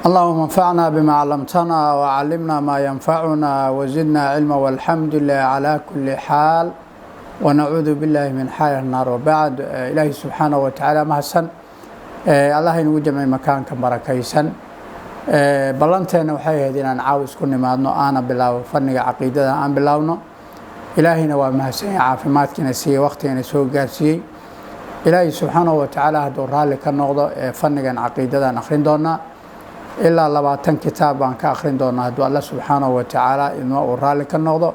اللهم انفعنا بما علمتنا وعلمنا ما ينفعنا وزدنا علما والحمد لله على كل حال ونعوذ بالله من حال النار وبعد. إلهي سبحانه وتعالى مهسن الله ينوي جميع مكان كبركيسن بلانتنا waxay ahayd inaan caawis ku nimaadno aana bilaabo fanniga caqiidada aan bilaawno. ilaahina waa mahadsan yahay caafimaadkiina siiyay waqtigiina soo gaarsiiyay. ilaahi subxaanahu wa tacaala hadduu raalli ka noqdo fannigan caqiidadan akhrin doonaa ilaa 20 kitaab baan ka akhrin doonaa hadduu alla subxaanahu wa tacaala inuu raalli ka noqdo.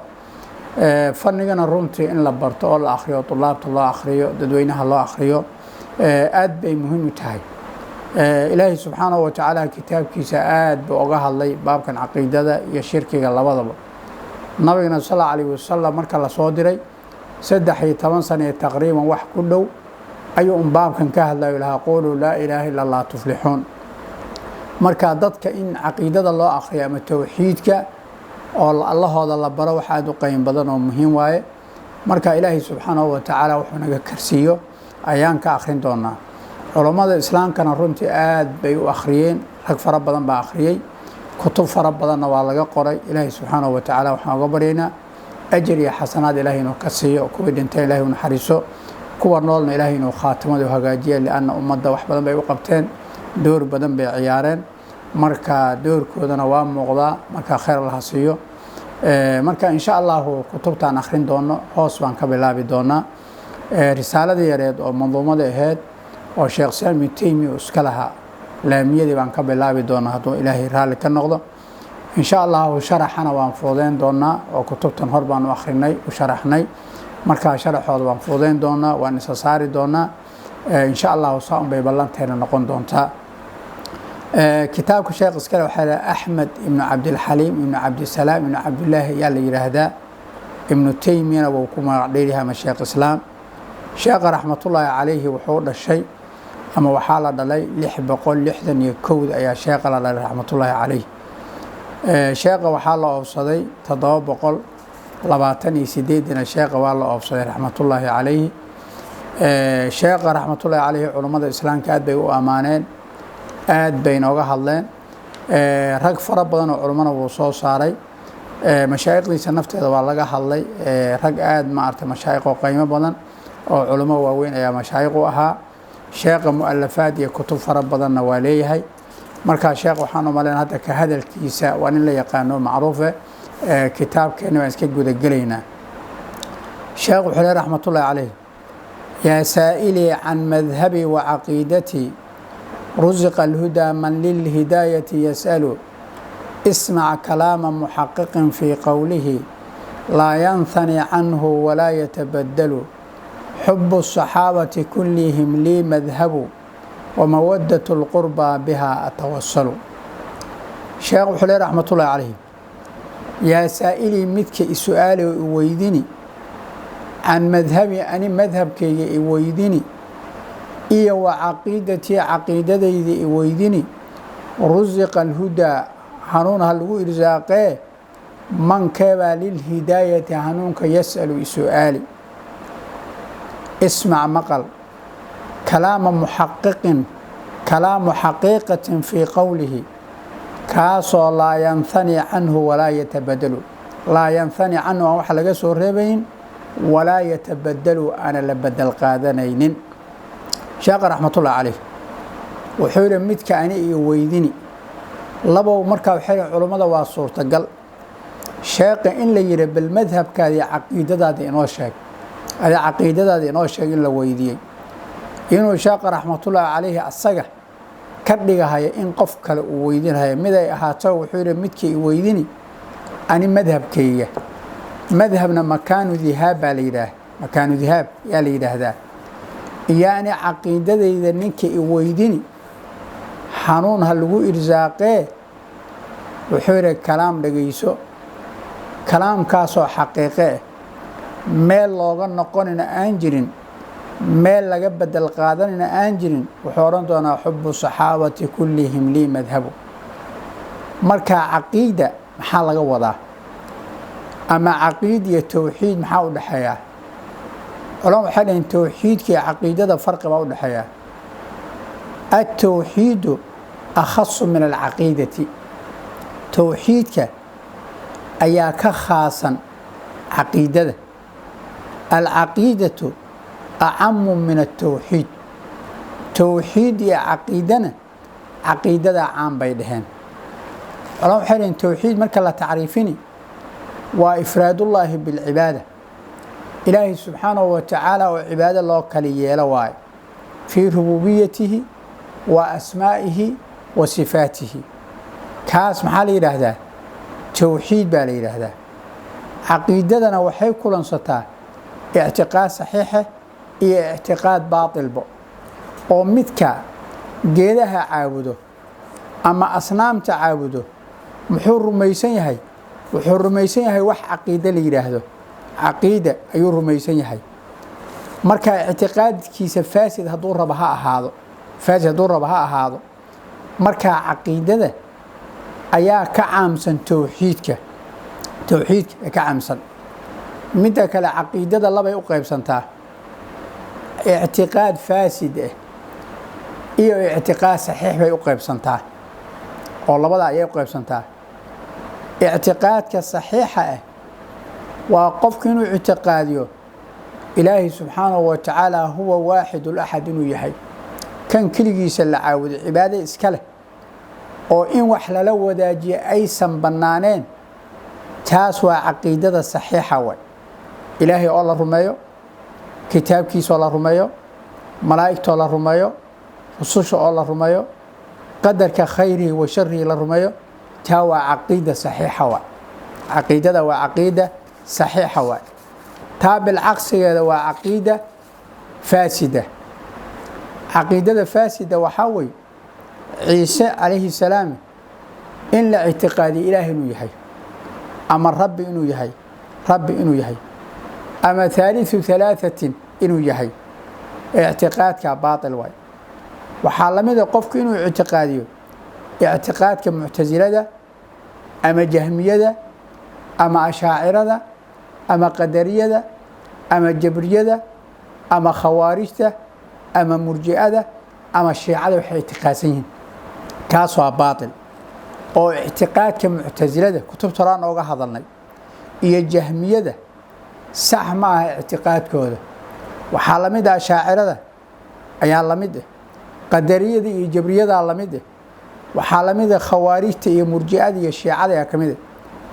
fannigana runtii in la barto oo la akhriyo طulaabta loo akhriyo dadweynaha loo akhriyo aad bay muhiim u tahay. ilaahi subxaanahu wa tacaala kitaabkiisa aad buu uga hadlay baabkan caqiidada iyo shirkiga labadaba. nabigana sallallahu alayhi wasallam marka la soo diray 13 sano taqriiban wax ku dhow ayuu baabkan ka hadlayo laha qulu laa ilaaha illa allah tuflixuun. marka dadka in caqiidada loo akhriyo ama tawxiidka oo allahooda la baro waxa aad u qiimo badan oo muhiim waaye. marka ilaahi subxaanahu wa tacaala wuxuu naga karsiiyo ayaan ka akhrin doonaa. culimada islaamkana runtii aad bay u akhriyeen, rag fara badan baa akhriyay, kutub fara badanna waa laga qoray. ilaahi subxaanahu wa tacaala waxaan uga baryaynaa ajir iyo xasanaad ilaahi inuu ka siiyo, kuwii dhintay ilaahi u naxariiso, kuwa noolna ilaahi inuu khaatimada u hagaajiyo, lianna ummadda wax badan bay u qabteen, door badan bay ciyaareen. marka doorkoodana waa muuqdaa, marka khayr Allah siiyo. marka insha Allah kutubtaan akhrin doono hoos baan ka bilaabi doonaa. risaaladii yareed oo manduumada ahayd oo Sheekh Sami Taymi iska lahaa laamiyadii baan ka bilaabi doonaa hadduu ilaahay raalli ka noqdo. insha Allah sharaxana waan fuudeyn doonaa oo kutubtan hor baan u akhrinay u sharaxnay. marka sharaxooda waan fuudeyn doonaa, waan isa saari doonaa. insha Allah saan bay ballanteena noqon doontaa. kitaabka Sheekh iskale waxa la Ahmed ibn Abdul Halim ibn Abdul Salam ibn Abdullah yaa la yiraahdaa. ibn Taymiyana wuu ku magac dheeriyahay ma Sheekh Islaam. Sheekh raxmatullaahi calayhi wuxuu dhashay ama waxaa la dhalay 661 ayaa Sheekh la dhalay raxmatullaahi calayhi. Sheekh waxaa la oofsaday 728 Sheekh waa la oofsaday raxmatullaahi calayhi. Sheekh raxmatullaahi calayhi culimada islaamka aad bay u amaaneen, aad bay nooga hadleen. rag fara badan oo culimana wuu soo saaray. mashaayikhdiisa nafteeda waa laga hadlay. rag aad ma artay mashaayikh oo qiimo badan oo culimo waaweyn ayaa mashaayikh u ahaa. sheekha mu'alafaad iyo kutub fara badanna waa leeyahay. marka sheekh waxaan u maleyn hadda ka hadalkiisa waa in la yaqaano macruufe. kitaabkeena waan iska guda gelaynaa. sheekh wuxuu leeyahay raxmatullaahi calayhi yaa saa'ili can madhabi wa caqiidati رزق الهدى من للهداية يسأل اسمع كلام محقق في قوله لا ينثني عنه ولا يتبدل حب الصحابة كلهم لي مذهب ومودة القربى بها أتوصل. شيخ حلي رحمة الله عليه يا سائلي متك السؤال ويدني عن مذهبي أني مذهب كي ويدني iyo wa caqiidati caqiidadayda weydini ruziqa alhuda hanuunha lagu irsaaqee man kaba lil hidayati hanuunka yasalu isu'aali. ismac maqal kalaama muxaqiqin kalaamu xaqiiqatin fii qowlihi kaasoo laa yanthani canhu walaa yatabadalu. laa yanthani canhu aan waxa laga soo reebayn walaa yatabadalu aana la bedel qaadanaynin. sheekh raxmatullaahi calayh wuxuu yidhi midka ani iyo weydini labow markaa waxay culimmada waa suurtagal. sheekha in la yidhi bal madhabkaada iyo caqiidadaada inoo sheeg, adi caqiidadaada inoo sheeg in la weydiiyey, inuu sheekha raxmatullaahi calayhi asaga ka dhigahaya in qof kale uu weydinaya mid ay ahaato. wuxuu yidhi midka i weydini ani madhabkayga. madhabna makaanu dihaab baa la yidhaah, makaanu dihaab yaa la yidhaahdaa. يعني عقيدتي ninka i weydini hanuun ha lagu irsaaqee. wuxuu yiri kalaam dhageyso, kalaamkaasoo xaqiiqe meel looga noqonina aan jirin, meel laga bedel qaadanina aan jirin. wuxuu oran doonaa xubbu saxaabati kullihim li madhabu. marka caqiida maxaa laga wadaa ama caqiid iyo tawxiid maxaa u dhaxeeya؟ علماء waxay توحيدك عقيدة فرق بقى ودحيا. التوحيد أخص من العقيدة توحيدك أياك خاصا عقيدة العقيدة أعم من التوحيد توحيد يا عقيدنا عقيدة عام بيدهن ولو حين توحيد مركا لا تعريفني وإفراد الله بالعبادة إلهي سبحانه وتعالى وعبادة الله كليه لواي في ربوبيته وأسمائه وصفاته كاس محالي لهذا توحيد بالي لهذا عقيدتنا وحي كلن ستا اعتقاد صحيحة إيه اعتقاد باطل بو ومتك جيدها عابده أما أصنام تعابده محور رميسين وحور رميسين هاي وح عقيدة ليرهده عقيدة أيور رميسين هاي مركا اعتقاد كيس فاسد هدور بها هذا فاسد هدور بها هذا مركا عقيدة أيا كعامسن توحيدك كعامسن مدك العقيدة الله بيقيب سنتا اعتقاد فاسد إيه اعتقاد صحيح بيقيب سنتا والله بدأ يقيب سنتا اعتقادك صحيحة وقفك إنه اعتقاديه إلهي سبحانه وتعالى هو واحد الأحد إنه يحي كان كلجيس اللي عاود عبادة إسكاله أو إن وحلا لو وداجي أيسا بنانين تاسوا عقيدة صحيحة وي إلهي الله رميو كتاب كيس الله رميو ملائكة الله رميو رسوش الله رميو قدرك خيره وشره الله رميو تاوى عقيدة صحيحة وي عقيدة وعقيدة صحيحة وي تاب العكس وعقيدة فاسدة عقيدة فاسدة وحوي عيسى عليه السلام إن لا اعتقاد إله إنه يحي أما الرب إنه يحي رب إنه يحي أما ثالث ثلاثة إنه يحي اعتقادك باطل واي وحالماذا قفك إنه اعتقاديه اعتقادك معتزلة أما جهمية أما أشاعرة أما قدرية أما جبرية أما خوارجة أما مرجئة أما الشيعة وحي اعتقاسين كاسوا باطل أو اعتقادك معتزلة كتب تران أوغا هذلني إيا جهمية صح معها اعتقادك هذا وحالماذا أشاعرة أيان لمده قدرية إيا جبرية لمده وحالماذا خوارجة إيا مرجئة إيا الشيعة إيا كمده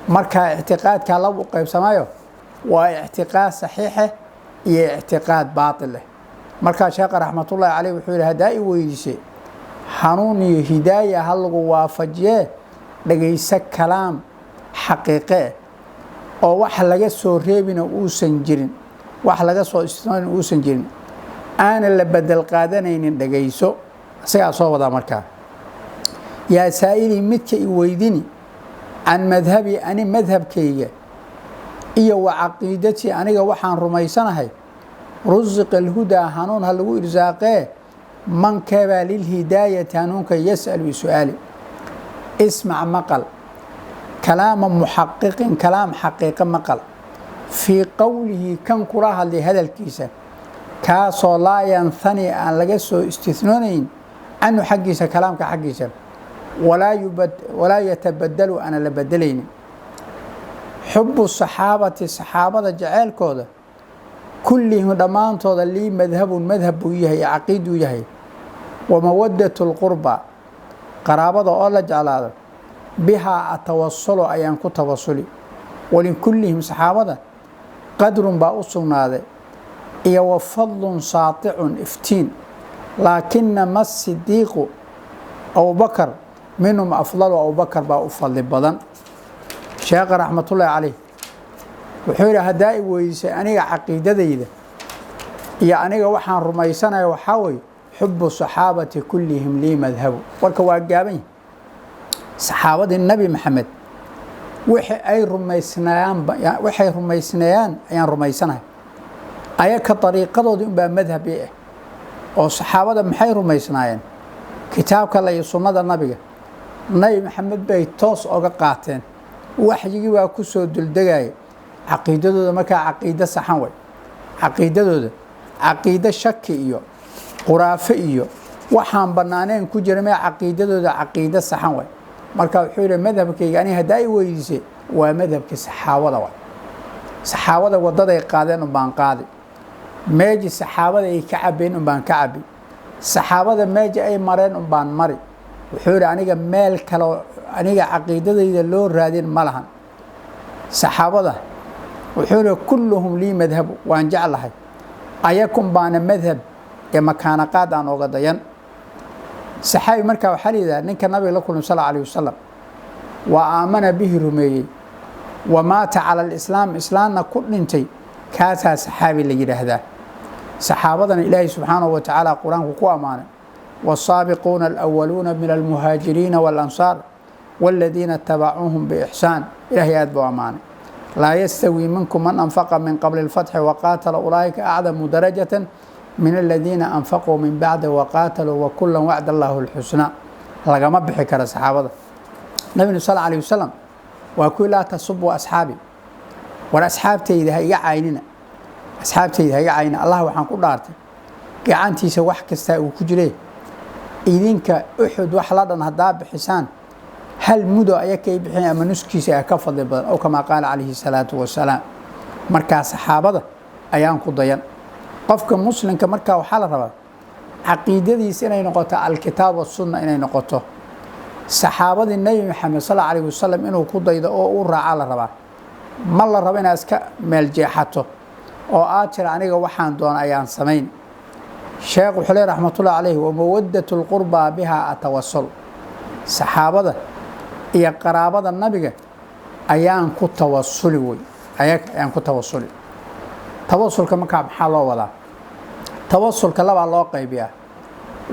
marka اعتقادك الله وقيب سمايو واعتقاد صحيح iyo اعتقاد باطل marka sheekh raxmatullaahi alayhi wuxuu yiraahdaa haday weydiisay hanuun iyo hidaayah hal lagu waafajiye dhageysa kalaam xaqiiqe oo wax laga soo reebina uusan jirin wax laga soo isticmaalin uusan jirin aan la bedel qaadanaynin dhageyso asaga soo wada marka yaa saa'ili midka i weydini عن مذهبي أنا مذهب كيجا إيه وعقيدتي أنا وحن رميسنا هاي رزق الهدى هنون هلو إرزاقه من كبا للهداية هنون كي يسأل بسؤالي اسمع مقل كلام محقق كلام حقيقة مقل في قوله كان كراها لهذا الكيسة كاسو لا ينثني أن لقسو استثنونين أنه حقيسة كلامك حقيسة ولا يتبدل أنا لبدلين حب الصحابة جعل كودا كلهم ضمان تودا لي مذهب ويهي عقيد ويهي ومودة القربى قرابة الله جعل بها التوصل أيان كتوصلي ولكلهم صحابة قدر بأصلنا هذا إيا وفضل ساطع افتين لكنما الصديق أو بكر منهم أفضل وأبو بكر بأفضل بدن شيخ رحمة الله عليه وحول هدائي ويسي أنيق عقيدة ذي يا أنيق وحان رميسانا وحاوي حب الصحابة كلهم لي مذهب والكواقابين صحابة النبي محمد وحي رميسنيان أيان رميسانا أيك طريقة ذي مذهب إيه وصحابة محي رميسنيان كتابك الله يصنع النبي نبي محمد بي توس اوغا قاتين وحيغي waa ku soo duldagay aqeedadooda marka aqeeda saxan way aqeedadooda aqeeda shaki iyo quraafe iyo waxaan banaaneen ku jira ma caqiidadooda caqiida saxan way marka wuxuu yiri madhabkayga ani haday weydiisay waa madhabka saxaabada way saxaabada wadada ay qaadeen baan qaaday meeji saxaabada ay ka cabeen baan ka cabay saxaabada meeji ay mareen baan mari wuxuu yiri aniga meel kale aniga caqiidadayda loo raadin malahan saxaabada wuxuu yiri kulluhum li madhab waan jeclahay ayakum baana madhab ee makaana qaad aan uga dayan saxaabi marka waxa leeyahay ninka nabiga la kulmay sallallahu alayhi wasallam wa aamana bihi rumeeyay wa maata ala al-islam islaamna ku dhintay kaasa saxaabi la yiraahdaa saxaabadana ilaahay subhanahu wa ta'ala quraanku ku amaanay was-saabiquuna al-awwaluuna min al-muhaajiriin wal-ansaar والذين اتبعوهم بإحسان إلهي أدبوا أمانة لا يستوي منكم من أنفق من قبل الفتح وقاتل أولئك أعظم درجة من الذين أنفقوا من بعد وقاتلوا وكلا وعد الله الحسنى لقد بحكر الصحابة النبي صلى الله عليه وسلم وأقول لا تصبوا أصحابي والأصحاب تيدها يعيننا أصحاب تيدها يعين الله وحن كل دارتي قعنتي سوح كستاء وكجري إذنك أحد وحلادنا هداب بحسان هل مدو أيكي بحين أما نسكي سيكفض البدن أو كما قال عليه الصلاة والسلام مركا صحابة أيام قضيان قفك مسلم كمركا وحالة ربا عقيدة دي سنة نقطة الكتاب والسنة إنه نقطة صحابة النبي محمد صلى الله عليه وسلم إنه قضيان أو أورا على ربا ما الله ربنا أسكا ملجيحته أو آتر عنيق وحان دون أيام سمين شيخ حلي رحمة الله عليه ومودة القربى بها أتوصل صحابة iyo qaraabada nabiga ayaan ku tawassuli way ayaan ku tawassuli tawassulka maxaa loo wadaa tawassulka laba loo qaybiyaa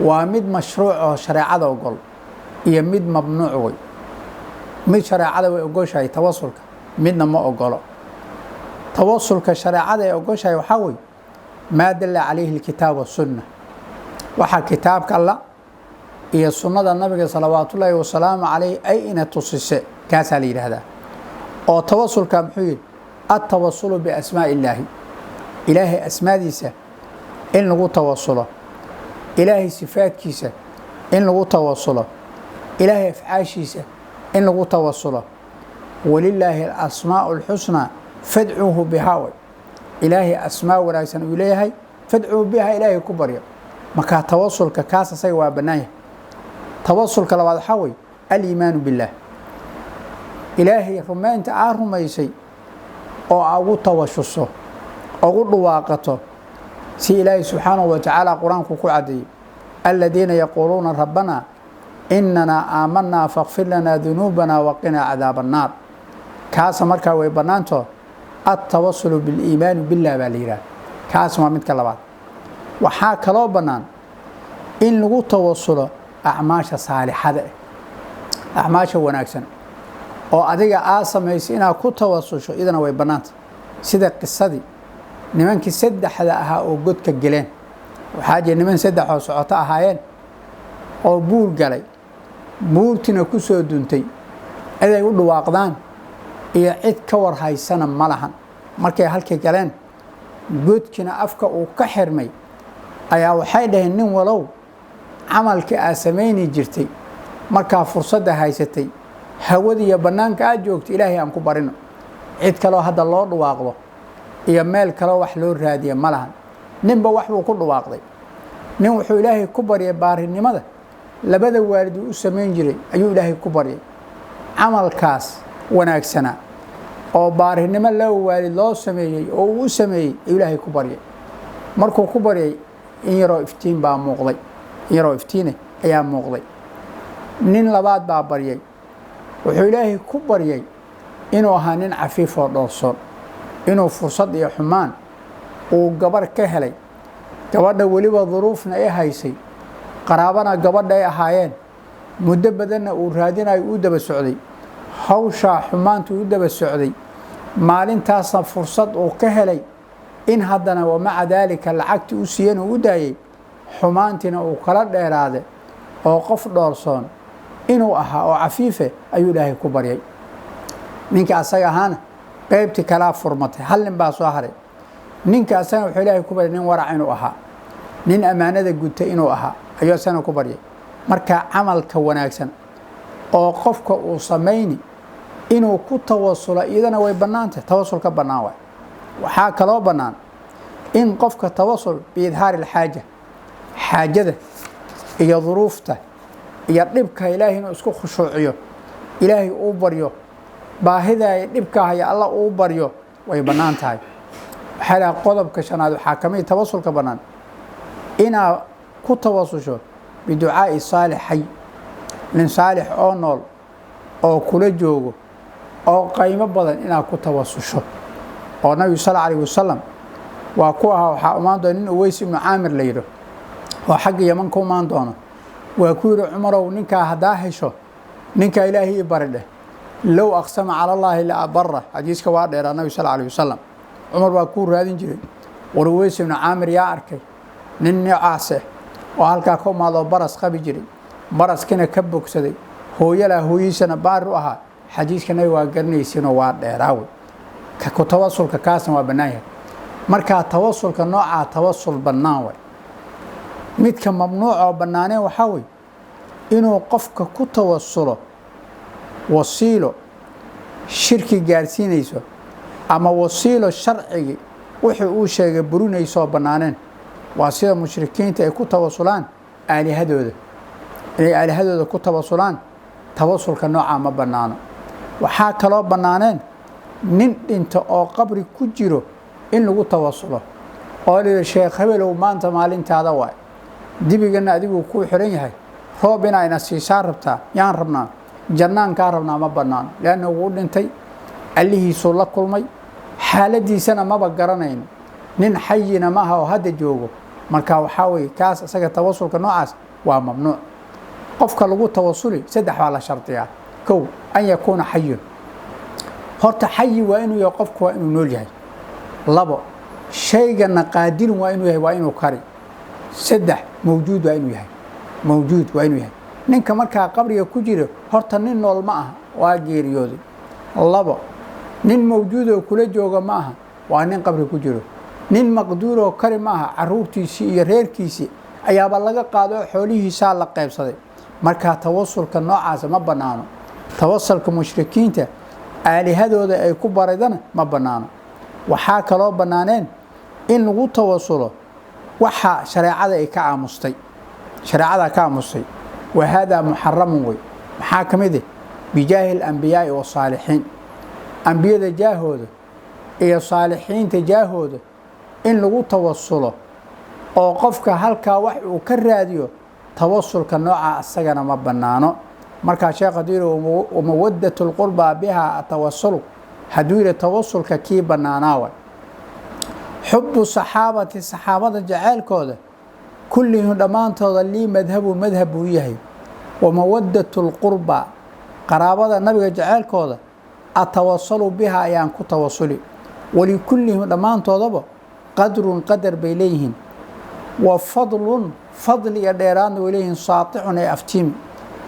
waa mid mashruuc oo shariicada ogol iyo mid mamnuuc way mid shariicada way ogoshahay tawassulka midna ma ogolo tawassulka shariicada ay ogoshahay waxa way ma dalla alayhi alkitab was sunnah waxa kitaabka Allah iyo sunnada nabiga sallallahu alayhi wasallam ay ina tusise kaasa la yiraahdaa oo tawassulka muxuu at-tawassul bi asmaa'illahi ilaahi asmaadiisa in lagu tawassulo ilaahi sifaadkiisa in lagu tawassulo ilaahi afcaashiisa in lagu tawassulo walillahi al-asmaa'ul husna fad'uuhu biha ilaahi asmaa wanaagsan uu leeyahay fad'uu biha ilaahi ku baryo marka tawassulka kaasa say waa banaayay توصل كلام حوي الإيمان بالله إلهي رمانت عارميسي أو توشصه أو واقته سي إلهي سبحانه وتعالى قرآن كوكو عدي الذين يقولون ربنا إننا آمنا فاغفر لنا ذنوبنا وقنا عذاب النار كاس مركا ويبنانته التوصل بالإيمان بالله بالإله كاس ما من كلامات وحاك لو بنان إن لغو توصله أعماشا صالحة أعماشا وناكسن أو أديك آسميس إنا كنت توصلشو إذن وي بنات سيدا قصدي نمانك سدح أها أو قدك الجلين وحاجة نمان سدح أو سعطاء هايين أو بور قلي بور تنكسو دونتي إذا يقولوا واقضان إيا عيد كور هاي سنة ملحن مركي هالك جلين قدكنا أفكا أو كحرمي أيا وحيده النم ولو عملك آسميني جرتي مركا فرصة هايستي هودي يا بنانك أجوكت إلهي أنكو بارينو عيد كلو هذا الله واقضه إيا مال كلو وحلور رادية ملهن نمبا وحبو كل واقضي نوحو إلهي كبر يا باري نماذا لبدا والدي أسمين جري أيو إلهي كبر عمل كاس وناك سنة أو باري نما لو والد الله سمي أو سمي إلهي كبر مركو كبر إن يرو إفتين با موقضي يرو إفتينه أيام موقضي نين لباد با بريي وحو إلهي كبر إنو هانين عفيف ودوصر إنو فرصد يا حمان وقبر كهلي قبر وليبا ظروفنا إيه هايسي قرابنا قبر إيه هايين مدبدنا ورادنا يؤدب السعودي هوشا حمانتو يؤدب السعودي مالين تاسا فرصد وكهلي إن هدنا ومع ذلك العكت أسيان ودايي حمانتنا وقلد إرادة وقف دورسون إنو أها وعفيفة أيو لهي كبريي نينك أساقا هانا قيبتي كلا فرمته هل نباسو هاري نينك أساقا وحو إلهي كبريي نين ورع إنو أها نين أمانة قلت إنو أها ayuu sana ku baryay marka camalka wanaagsan oo qofka uu sameeyni inuu ku tawassulo iyadana way banaantay tawassulka banaan way waxa kale banaan in qofka tawassul biidhaar alxaaja xaajada iyo duruufta iyo dhibka ilaahay inuu isku khushuuciyo ilaahay uu baryo baahida ay dhibka haya Allah uu baryo way banaan tahay waxa qodobka shanaad waxa kamid tawassulka banaan ina ku tawassusho biducaa saalixay nin saalix oo nool oo kula joogo oo qaymo badan ina ku tawassusho oo nabi sallallahu alayhi wasallam waa ku ahaa waxa umaan doon in Uways ibn Aamir la yiro oo xaq Yaman ku maan doono waa ku yiri Umarow ninka hadaa hesho ninka Ilaahay baridhe law aqsama ala Allah la abarra hadiiska waa dheer nabi sallallahu alayhi wasallam Umar waa ku raadin jiray war Uways ibn Aamir yaa arkay nin nicaase oo halka ku maado baras qabi jiray baraskina ka bogsaday hooyala hooyisana baar u ahaa hadiiskana waa garnaysiin waa dheeraaw ka ku tawassulka kaasan waa banaayay marka tawassulka nooca tawassul banaan way midka mamnuuc oo banaaneen waxa way inuu qofka ku tawassulo wasiilo shirki gaarsiinayso ama wasiilo sharci wuxuu uu sheegay burinayso banaaneen waa sida mushrikiinta ay ku tawassulaan aalihadooda inay aalihadooda ku tawassulaan tawassulka nooca ma banaano waxa kale banaaneen nin dhinta oo qabri ku jiro in lagu tawassulo oo leeyahay sheekh habelow maanta maalintaada waay dibigana adigu ku xiran yahay roob inayna siisaa rabtaa yaan rabnaa jannaan ka rabnaa ma banaan laana uu dhintay allihiisu la kulmay xaaladiisana ma garanayno nin xayina ma aha oo hadda joogo marka waxa way kaas asaga tawassulka noocaas waa mamnuuc qofka lagu tawassuli saddex waa la shartiyaa kow an yakuna xayy horta xayy waa inuu yahay qofku waa inuu nool yahay labo shayga qaadir waa inuu yahay waa inuu kari saddex mawjuud waa inuu yahay mawjuud waa inuu yahay ninka marka qabriga ku jiro horta nin nool ma aha waa geeriyooday labo nin mawjuud oo kula jooga ma aha waa nin qabri ku jiro nin maqduur oo kari ma aha caruurtiisi iyo reerkiisi ayaaba laga qaado xoolihiisa la qaybsaday marka tawassulka noocaas ma banaano tawassulka mushrikiinta aalihadooda ay ku baridana ma banaano waxa kale banaaneen in lagu tawassulo waxa shariicada ay ka aamustay shariicada ka aamustay وهذا محرم وي maxaa kamid bijaahil anbiyaa iyo saalixiin anbiyada jaahooda iyo saalixiinta jaahooda in lagu tawassulo oo qofka halka wax uu ka raadiyo tawassulka nooca asagana ma banaano marka sheekh diiro oo mawaddatul qurba biha tawassul haduu tawassulka ki banaanaa xubbu saxaabada jaceelkooda كلهم دمانتودا لي مذهب يحيى ومودة القربى قرابة النبي جعلكودا أتوصلوا بها أيان كتوصلي ولكلهم دمانتودا قدر بيليهم وفضل يديران إليهم ساطع أفتيم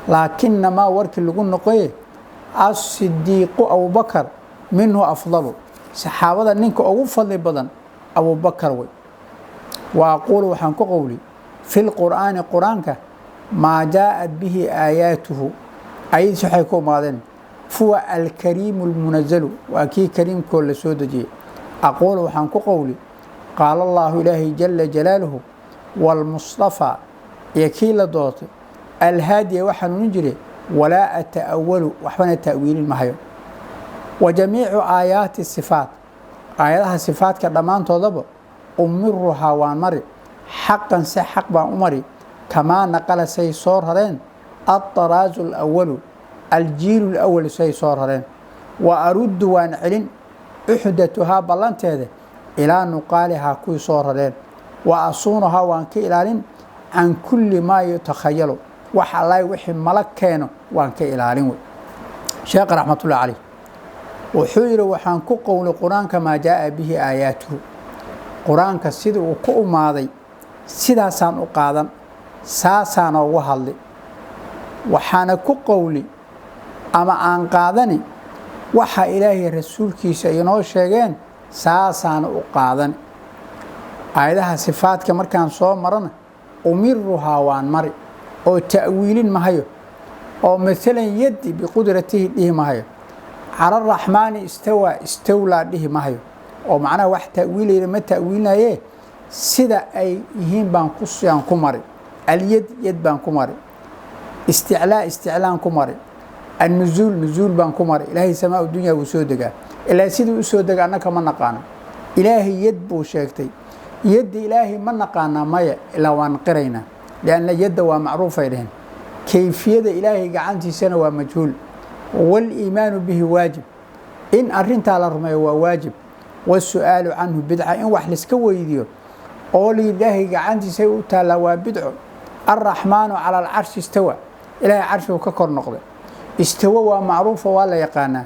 لكنما ورك اللي قلنا قوي الصديق أبو بكر منه أفضل صحابة نينك أبو فضل بدن أبو بكر وي وأقول وحنك قولي في قرآنك ما جاءت به آياته أي سحيكو ماذن فهو الكريم المنزل وأكي كريم كل سودجي أقول وحنك قولي قال الله إلهي جل جلاله والمصطفى يكيل دوت الهادي وحن نجري ولا أتأول وحن التأويل المهيو وجميع آيات الصفات آياتها الصفات كدمان تضبط أمرها وانمري حقا سحق بأمري كما نقل سي صور هرين الطراز الأول الجيل الأول سي صور هرين وأرد وانعلن إحدتها بلانت هذا إلى نقالها كوي صور هرين وأصونها وانك إلالين عن كل ما يتخيله وحلاي وحي ملك كانوا وانك إلالين شيخ رحمة الله عليه وحير وحان قول القرآن كما جاء به آياته قرآن كسيد وكو ماضي سيداسان وقادم ساسان وهالي وحانا كو قولي أما عن قادني وحا إلهي رسول كيسا ينو شيغين ساسان وقادني آيدها صفات كمركان صوم مرنا umiruhaa waan mari oo ta'wiilin mahayo oo maalan yadi biqudratihi dhihi mahayo cala araxmaani istawlaa dhihi mahayo oo macnaha wax ta'wiilayna ma ta'wiilinaye sida ay yihiin baan ku mari alyad yad baan ku mari isticlaan ku mari النزول بان كمر إلهي سماء الدنيا وسودقا إلهي سيدي وسودقا أنك من نقانا إلهي يد بو شاكتي يد إلهي من نقانا مايا إلا وانقرينا لأن يد ومعروفة إلهن كيفية إلهي قعنتي سنة ومجهول والإيمان به واجب إن أرنت على الرمي واجب والسؤال عنه بدعة إن وحلس كويديو قولي إلهي قعنتي سيئوتا لوا بدعو الرحمن على العرش استوى إلهي عرشه ككر نقضي استوى معروفة ولا يقانا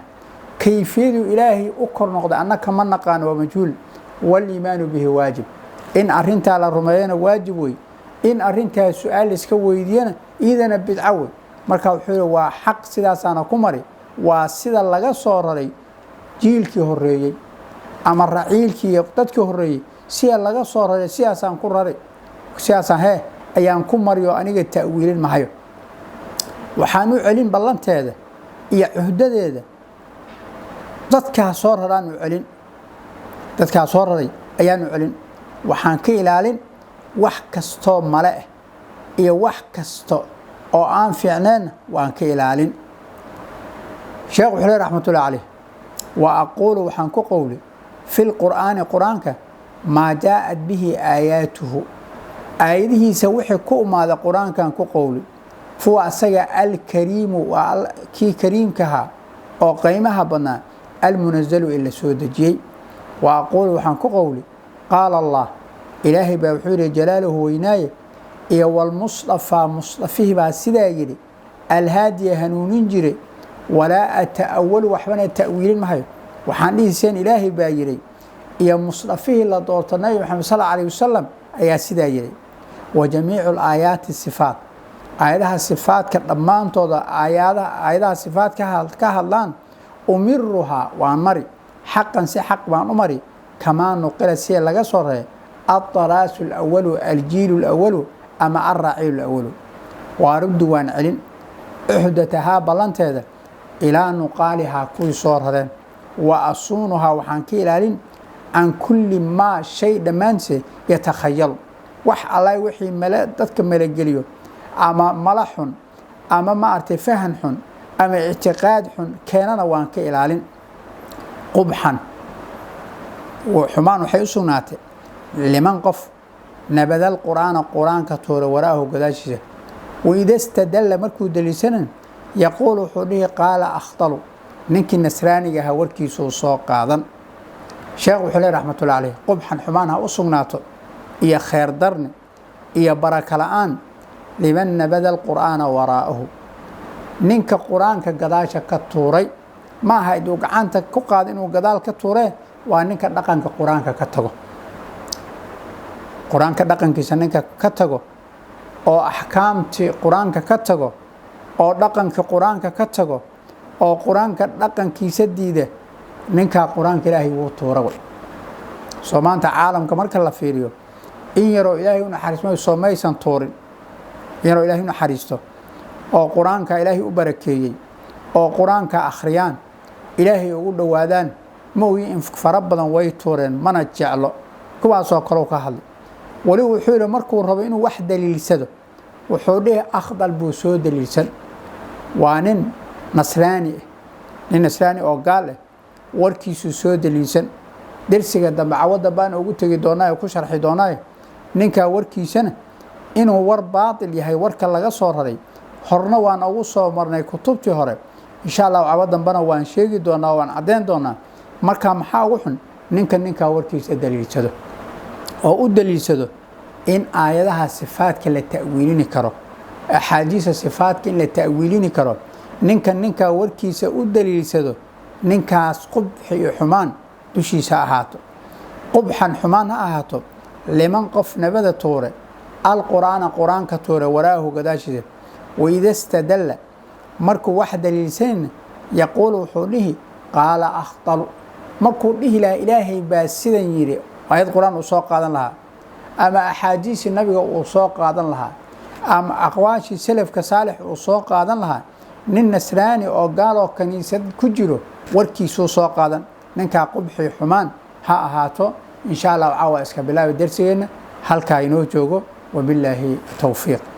كيفية إلهي أكر نقضي أنك من نقانا ومجهول والإيمان به واجب إن أرنت على الرميان واجب إن أرنت سؤال إسكويدينا إذا بدعوي marka wuxuu waa xaq sidaas aan ku mari waa sida laga soo raray jiilkii horeeyay ama raciilkii dadkii horeeyay si laga soo raray sidaas aan ku raray sidaas ayaan ku mariyo aniga ta'wiilin mahayo waxaan u celin ballanteeda iyo cuhdadeeda dadka soo raraan u celin dadka soo raray ayaan u celin waxaan ka ilaalin wax kasto male iyo wax kasto oo aan fiicneen waan ka ilaalin sheekh wuxuu raxmatullaahi alayh wa aqulu waxaan ku qowli fil qur'aani quraanka ma jaa'at bihi aayatuhu aayadihiisa wixii ku umaada quraankan ku qowli fuwa asaga al-kariimu wa ki kariimkaha oo qiimaha badnaa al-munazzalu ila soo dajiyay wa aqulu waxaan ku qowli qaala allah ilaahi baa wuxuu jalaaluhu weynaaya iyo والمصطفى مصطفيه با سدا يري الهادي هنونين جري ولا اتاول وحبنا تاويل ما هي waxaan dhihiseen ilaahi baa yiri iyo mustafihi la doortanay Muhammad sallallahu alayhi wasallam ayaa sida yiri wa jami'ul ayati sifat ayadaha sifaadka dhamaantooda ayadaha sifaadka ka hadlaan umirruha wa mari haqqan si haqq baan u mari kama nuqila si laga soo reey الطراس الأول الجيل الأول أما الرعيل الأول وارد وان علم أحدثها بلانتهذا إلى نقالها كل صور هذا وأصونها وحنكي لالين عن كل ما شيء دمانسي يتخيل وح الله وحي ملا دتك ملجليو أما ملح أما ما ارتفاهن حن أما اعتقاد حن كاننا وانكي لالين قبحا وحمان وحي سناته لمن قف نبذ القرآن كتور وراه قداشيسه وإذا استدل مركو دليسنا يقول حريه قال أخطلوا ننكي النسراني هوركي سوق قاضا شيخ وحلي رحمة الله عليه قبحا حمانها أصناته إيا خير درن إيا بركة الآن لمن نبذ القرآن وراءه ننك قرآن كقداشة كتوري ما هيدو قعانتك كقاد إنه قدال كتوري وانك دقان كقرآن كتغو quraanka dhaqankiisa ninka ka tago oo ahkaamti quraanka ka tago oo dhaqanka quraanka ka tago oo quraanka dhaqankiisa diida ninka quraanka ilaahay wuu tuuray Soomaanta caalamka marka la fiiriyo in yaro ilaahay una xariismo Soomaysan tuurin yaro ilaahay una xariisto oo quraanka ilaahay u barakeeyay oo quraanka akhriyaan ilaahay ugu dhawaadaan mooyi in fara badan way tuureen mana jeclo kuwaas oo kale ka hadlay ولي وحول مركو ربي إنه واحد دليل سده وحوله أخضل بوسو دليل سد وانن نصراني أو قال وركيسو سو دليل سد درسي قد معود بان أو قلت دوناي وكشرح دوناي نينكا وركيسنا إنه ور باطل يهي ورك الله صور هذي حرنا وان أو صور مرنا كتبتي هرب إن شاء الله عوضا بنا وان شيء دونا وان عدين دونا مركا محاوحن نينكا وركيس دليل سده oo u daliishado in aayadaha sifaadka la ta'wiilini karo ahadiisa sifaadka in la ta'wiilini karo ninka warkiisa u daliishado ninkaas qubx iyo xumaan dushiisa ahaato qubxan xumaan ahaato liman qof nabada toore quraanka toore waraahu gadaashida وإذا استدل markuu wax daliilsan yaqool wuxuu dhihi qaala akhtal markuu dhihi la ilaahay baa sidan yiri ayad quraan u soo qaadan laha أما أحاديث النبي وصوق قادن لها أما أقواشي سلف كصالح وصوق قادن لها نين نسراني أو قالوا كنيسة كجرو وركي سوق قادن ننكا قبحي حمان ها هاتو إن شاء الله عاوة إسكا بلا درسين هل كاينو جوغو وبالله توفيق.